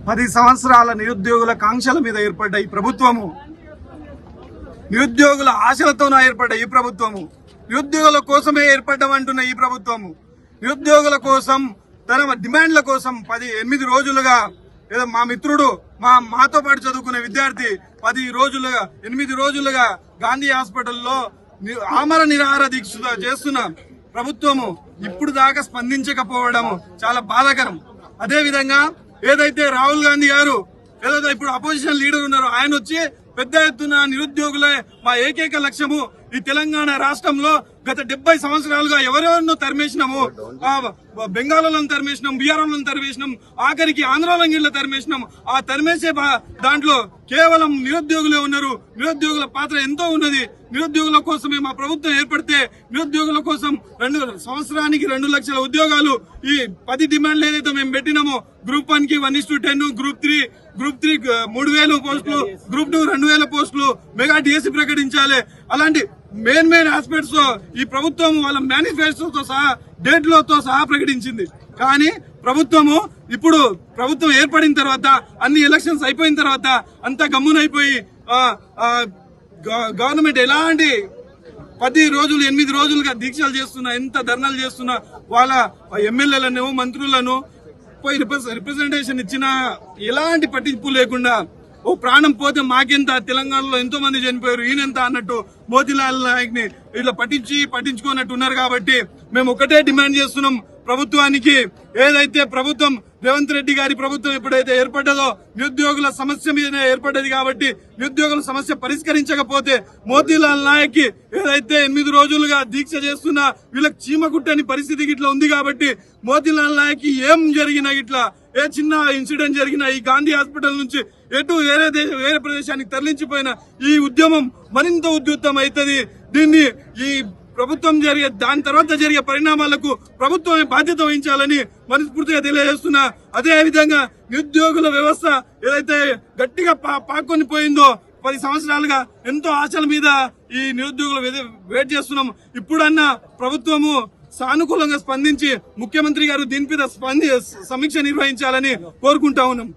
పది సంవత్సరాల నిరుద్యోగుల కాంక్షల మీద ఏర్పడ్డ ఈ ప్రభుత్వము, నిరుద్యోగుల ఆశలతోనే ఏర్పడ్డ ఈ ప్రభుత్వము, నిరుద్యోగుల కోసమే ఏర్పడ్డమంటున్న ఈ ప్రభుత్వము, నిరుద్యోగుల కోసం తన డిమాండ్ల కోసం 8 రోజులుగా ఏదో మా మిత్రుడు మాతో పాటు చదువుకునే విద్యార్థి 8 రోజులుగా గాంధీ హాస్పిటల్లో ఆమర నిరాహార దీక్ష చేస్తున్న ప్రభుత్వము ఇప్పుడు దాకా స్పందించకపోవడం చాలా బాధాకరం. అదే విధంగా ఏదైతే రాహుల్ గాంధీ గారు ఏదైతే ఇప్పుడు అపోజిషన్ లీడర్ ఉన్నారో ఆయన వచ్చి పెద్ద ఎత్తున నిరుద్యోగులే మా ఏకైక లక్ష్యము, ఈ తెలంగాణ రాష్ట్రంలో గత 70 సంవత్సరాలుగా ఎవరెవరినో తరిమేసినాము, బెంగాలను తరిమేసినాం, బీహార్లను తరిమేసినాం, ఆఖరికి ఆంధ్రాలంగిళ్ళ తరిమేసినాం. ఆ తరిమేసే దాంట్లో కేవలం నిరుద్యోగులే ఉన్నారు. నిరుద్యోగుల పాత్ర ఎంతో ఉన్నది. నిరుద్యోగుల కోసమే మా ప్రభుత్వం ఏర్పడితే నిరుద్యోగుల కోసం సంవత్సరానికి 2 లక్షల ఉద్యోగాలు, ఈ 10 డిమాండ్లు ఏదైతే మేము పెట్టినామో గ్రూప్ 1 కి 1:10, గ్రూప్ 3 3,000 పోస్టులు, గ్రూప్ 2 2,000 పోస్టులు, మెగా డిఎస్సీ ప్రకటించాలి. అలాంటి మెయిన్ ఆస్పెక్ట్స్ ఈ ప్రభుత్వం వాళ్ళ మేనిఫెస్టోతో సహా డేట్లతో సహా ప్రకటించింది. కానీ ఇప్పుడు ప్రభుత్వం ఏర్పడిన తర్వాత అన్ని ఎలక్షన్స్ అయిపోయిన తర్వాత అంతా గమ్మునైపోయి గవర్నమెంట్ ఎలాంటి 10 రోజులు 8 రోజులుగా దీక్షలు చేస్తున్నా, ఎంత ధర్నాలు చేస్తున్నా, వాళ్ళ ఎమ్మెల్యేలను మంత్రులను పోయి రిప్రజెంటేషన్ ఇచ్చినా ఎలాంటి పట్టింపు లేకుండా ఓ ప్రాణం పోతే మాకెంత, తెలంగాణలో ఎంతో మంది చనిపోయారు ఈయనెంత అన్నట్టు మోతీలాల్ నాయక్ ని ఇట్లా పట్టించుకోనట్టు ఉన్నారు. కాబట్టి మేము ఒకటే డిమాండ్ చేస్తున్నాం ప్రభుత్వానికి, ఏదైతే ప్రభుత్వం రేవంత్ రెడ్డి గారి ప్రభుత్వం ఎప్పుడైతే ఏర్పడ్డదో నిరుద్యోగుల సమస్య మీద ఏర్పడ్డది. కాబట్టి నిరుద్యోగుల సమస్య పరిష్కరించకపోతే మోతీలాల్ నాయక్ కి ఏదైతే 8 రోజులుగా దీక్ష చేస్తున్నా వీళ్ళకి చీమకుట్టని పరిస్థితి ఇట్లా ఉంది. కాబట్టి మోతీలాల్ నాయక్ కి ఏం జరిగినా ఇట్లా ఏ చిన్న ఇన్సిడెంట్ జరిగినా ఈ గాంధీ హాస్పిటల్ నుంచి ఎటు వేరే ప్రదేశానికి తరలించిపోయిన ఈ ఉద్యమం మరింత ఉధృతం అవుతుంది. దీన్ని ఈ ప్రభుత్వం దాని తర్వాత జరిగే పరిణామాలకు ప్రభుత్వమే బాధ్యత వహించాలని మనస్ఫూర్తిగా తెలియజేస్తున్నా. అదే విధంగా నిరుద్యోగుల వ్యవస్థ ఏదైతే గట్టిగా పాక్కొని పోయిందో 10 సంవత్సరాలుగా ఎంతో ఆశల మీద ఈ నిరుద్యోగులు వెయిట్ చేస్తున్నాం. ఇప్పుడన్నా ప్రభుత్వము సానుకూలంగా స్పందించి ముఖ్యమంత్రి గారు దీని మీద సమీక్ష నిర్వహించాలని కోరుకుంటా ఉన్నాం.